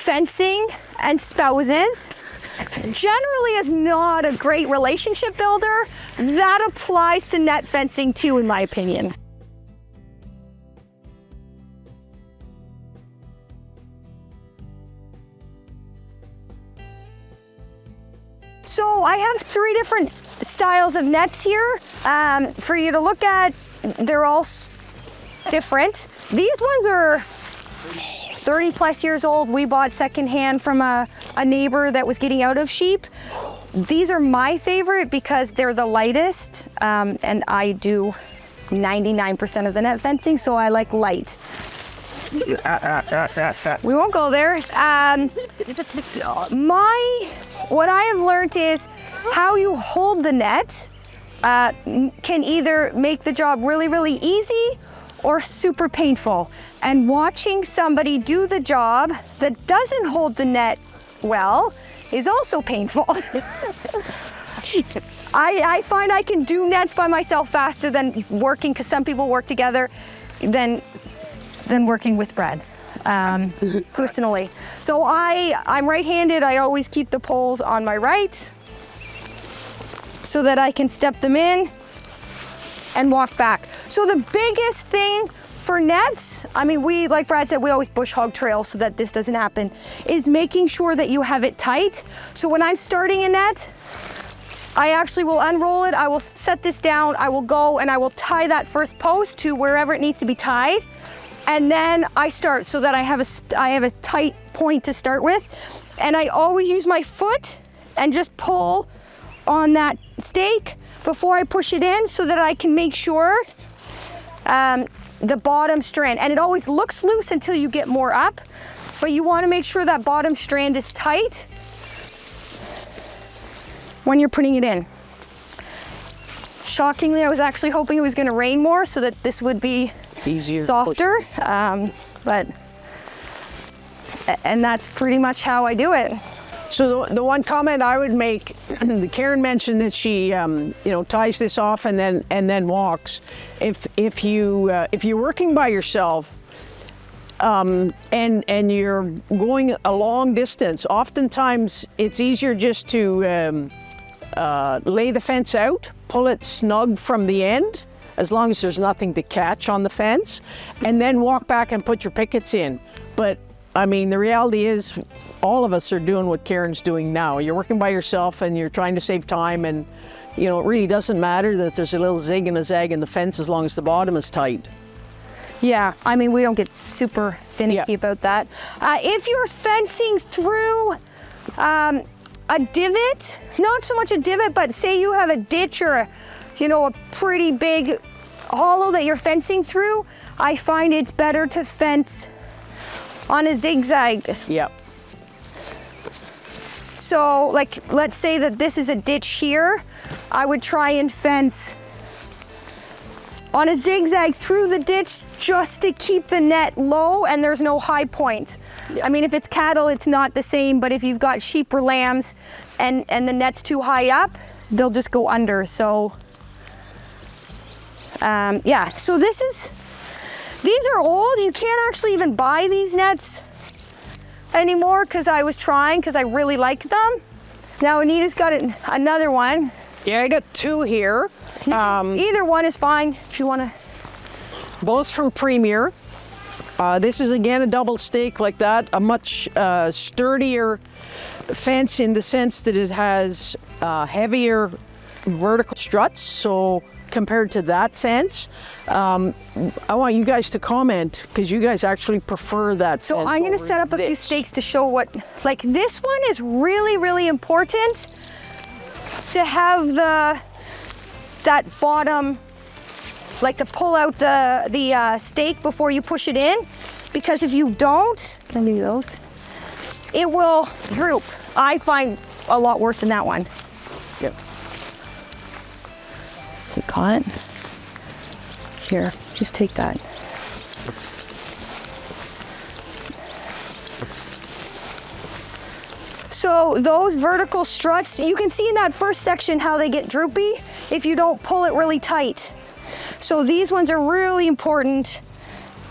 fencing and spouses generally is not a great relationship builder. That applies to net fencing too, in my opinion. So I have 3 different styles of nets here for you to look at. They're all different. These ones are 30 plus years old. We bought secondhand from a neighbor that was getting out of sheep. These are my favorite because they're the lightest, and I do 99% of the net fencing, so I like light. We won't go there. What I have learned is how you hold the net can either make the job really, really easy or super painful. And watching somebody do the job that doesn't hold the net well is also painful. I find I can do nets by myself faster than working, because some people work together, than working with Brad, personally. So I'm right-handed. I always keep the poles on my right so that I can step them in and walk back. So the biggest thing for nets, I mean, like Brad said, we always bush hog trail so that this doesn't happen, is making sure that you have it tight. So when I'm starting a net, I actually will unroll it. I will set this down. I will go and I will tie that first post to wherever it needs to be tied. And then I start so that I have a tight point to start with. And I always use my foot and just pull on that stake before I push it in so that I can make sure the bottom strand, and it always looks loose until you get more up, but you want to make sure that bottom strand is tight when you're putting it in. Shockingly, I was actually hoping it was going to rain more so that this would be easier, softer, and that's pretty much how I do it. So the one comment I would make, Karen mentioned that she, ties this off and then walks. If you're working by yourself, and you're going a long distance, oftentimes it's easier just to lay the fence out, pull it snug from the end, as long as there's nothing to catch on the fence, and then walk back and put your pickets in. But I mean, the reality is all of us are doing what Karen's doing now. You're working by yourself and you're trying to save time, and it really doesn't matter that there's a little zig and a zag in the fence as long as the bottom is tight. Yeah, I mean, we don't get super finicky about that. If you're fencing through a divot, not so much a divot, but say you have a ditch or a pretty big hollow that you're fencing through, I find it's better to fence on a zigzag. Yep. So let's say that this is a ditch here, I would try and fence on a zigzag through the ditch just to keep the net low and there's no high points. Yep. I mean, if it's cattle, it's not the same, but if you've got sheep or lambs and the net's too high up, they'll just go under. So yeah, so these are old. You can't actually even buy these nets anymore because I was trying, because I really liked them. Now Anita's got another one. Yeah, I got 2 here. Either one is fine if you want to. Both from Premier. This is again a double stake like that, a much sturdier fence in the sense that it has heavier vertical struts. So compared to that fence, I want you guys to comment, because you guys actually prefer that. So I'm going to set up a few stakes to show what, like this one is really, really important to have that bottom, like to pull out the stake before you push it in, because if you don't, can I do those? It will droop. I find a lot worse than that one. Yep. Is it caught? Here, just take that. So those vertical struts, you can see in that first section how they get droopy if you don't pull it really tight. So these ones are really important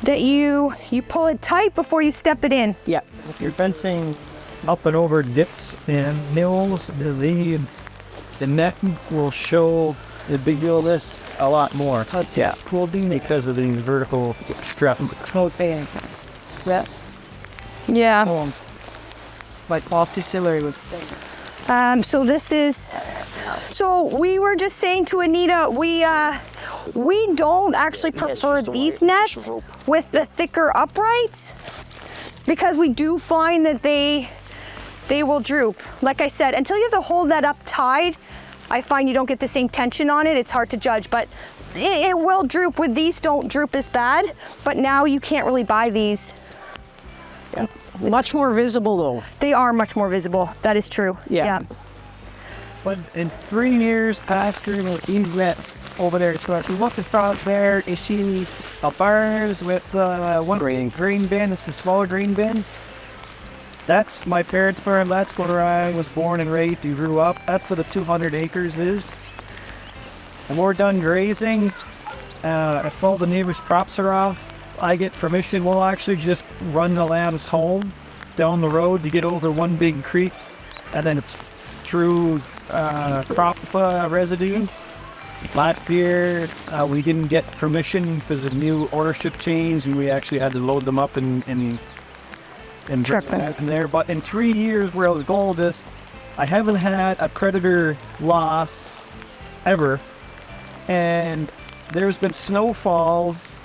that you pull it tight before you step it in. Yep. if you're fencing up and over dips and mills, the net will show the big deal this a lot more. Yeah. Because of these vertical strips. Yeah. Like multi-celery with So this is, so we were just saying to Anita, we don't actually prefer these nets with the thicker uprights because we do find that they will droop. Like I said, until you have the whole net up tied, I find you don't get the same tension on it. It's hard to judge, but it will droop. With these, don't droop as bad, but now you can't really buy these. Much more visible though. They are much more visible. That is true. Yeah. But in 3 years, Pasture these nets over there, so if you look across there, you see the bars with one green bin and some smaller green bins. That's my parents' farm. That's where I was born and raised and grew up. That's where the 200 acres is. And we're done grazing. If all the neighbors' crops are off, I get permission. We'll actually just run the lambs home down the road to get over one big creek and then through crop residue. Last year, we didn't get permission because of new ownership change, and we actually had to load them up and Truck bring them out in there. But in 3 years where I was going with this, I haven't had a predator loss ever. And there's been snowfalls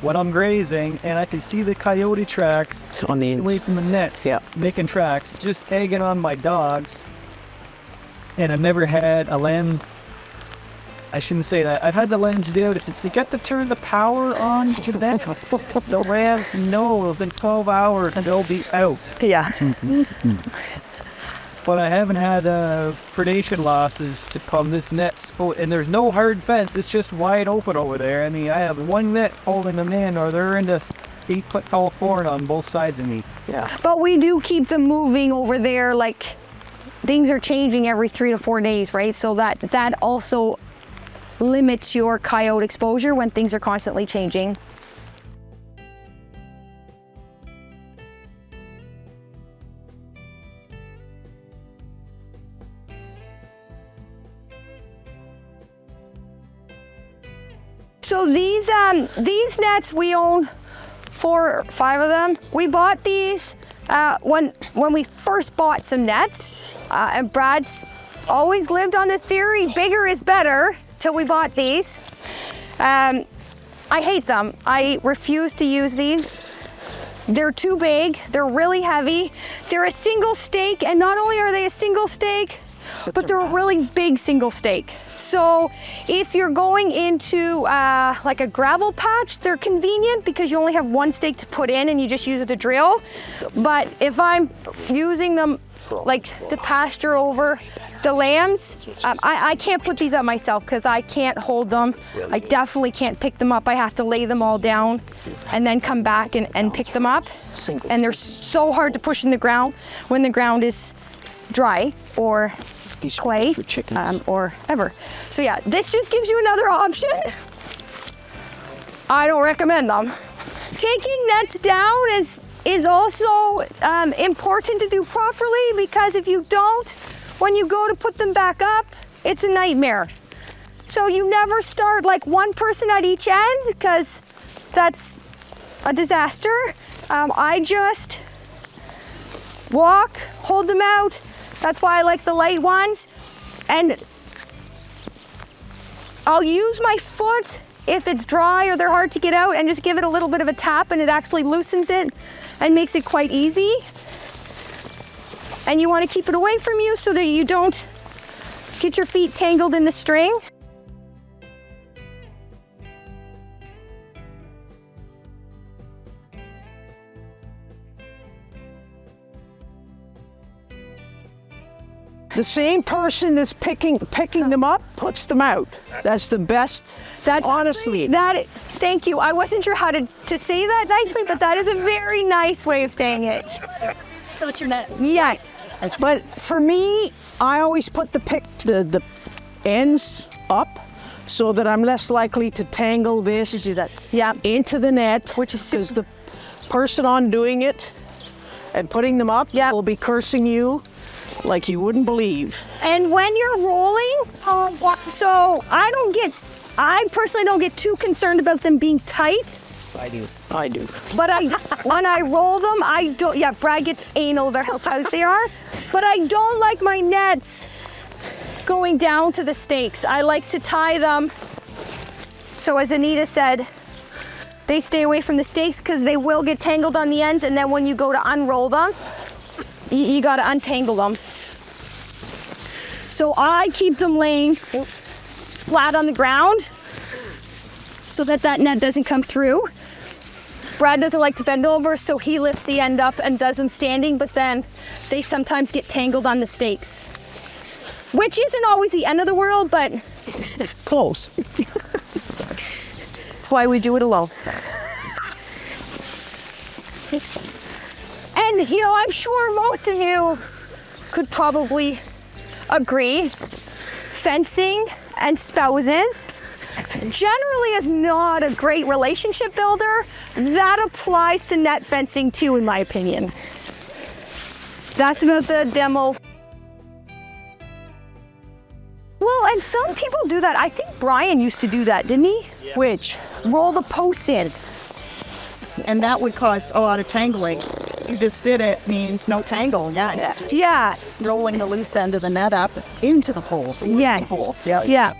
when I'm grazing, and I can see the coyote tracks On the away from the nets, making tracks, just egging on my dogs. And I've never had a lamb. I shouldn't say that. I've had the lambs dead. If you get to turn the power on to that, the lambs know within 12 hours they'll be out. Yeah. But I haven't had predation losses to come this net. And there's no hard fence. It's just wide open over there. I mean, I have one net holding them in, or they're in this 8-foot tall corn on both sides of me. Yeah. But we do keep them moving over there. Like, things are changing every 3 to 4 days, right? So that also limits your coyote exposure when things are constantly changing. So these nets, we own 4 or 5 of them. We bought these when we first bought some nets, and Brad's always lived on the theory bigger is better till we bought these. I hate them. I refuse to use these. They're too big. They're really heavy. They're a single stake, and not only are they a single stake, but they're a really big single stake. So if you're going into like a gravel patch, they're convenient because you only have one stake to put in and you just use it to drill. But if I'm using them like to pasture over the lambs, I can't put these up myself because I can't hold them. I definitely can't pick them up. I have to lay them all down and then come back and pick them up. And they're so hard to push in the ground when the ground is dry or clay or ever. So yeah, this just gives you another option. I don't recommend them. Taking nets down is also important to do properly, because if you don't, when you go to put them back up, it's a nightmare. So you never start like one person at each end, because that's a disaster. I just walk, hold them out. That's why I like the light ones. And I'll use my foot if it's dry or they're hard to get out, and just give it a little bit of a tap, and it actually loosens it and makes it quite easy. And you want to keep it away from you so that you don't get your feet tangled in the string. The same person that's picking them up puts them out. That's the best. That's honestly. Thank you. I wasn't sure how to say that nicely, but that is a very nice way of saying it. So it's your net. Yes. But for me, I always put the ends up so that I'm less likely to tangle this Yeah. into the net, Which is because the person undoing it and putting them up Yep. will be cursing you like you wouldn't believe. And when you're rolling, so I personally don't get too concerned about them being tight. I do. I do. But when I roll them, I don't, yeah, Brad gets anal about how tight they are. But I don't like my nets going down to the stakes. I like to tie them. So as Anita said, they stay away from the stakes because they will get tangled on the ends. And then when you go to unroll them, you got to untangle them. So I keep them laying flat on the ground so that net doesn't come through. Brad doesn't like to bend over, so he lifts the end up and does them standing, but then they sometimes get tangled on the stakes, which isn't always the end of the world, but Close. that's why we do it alone. And, you know, I'm sure most of you could probably agree, fencing and spouses generally is not a great relationship builder. That applies to net fencing too, in my opinion. That's about the demo. Well, and some people do that. I think Brian used to do that, didn't he? Yeah. Which? Roll the posts in. And that would cause a lot of tangling. You just did it means no tangle. Yeah. Yeah. Rolling the loose end of the net up into the hole. Yes. The hole. Yeah. Yeah.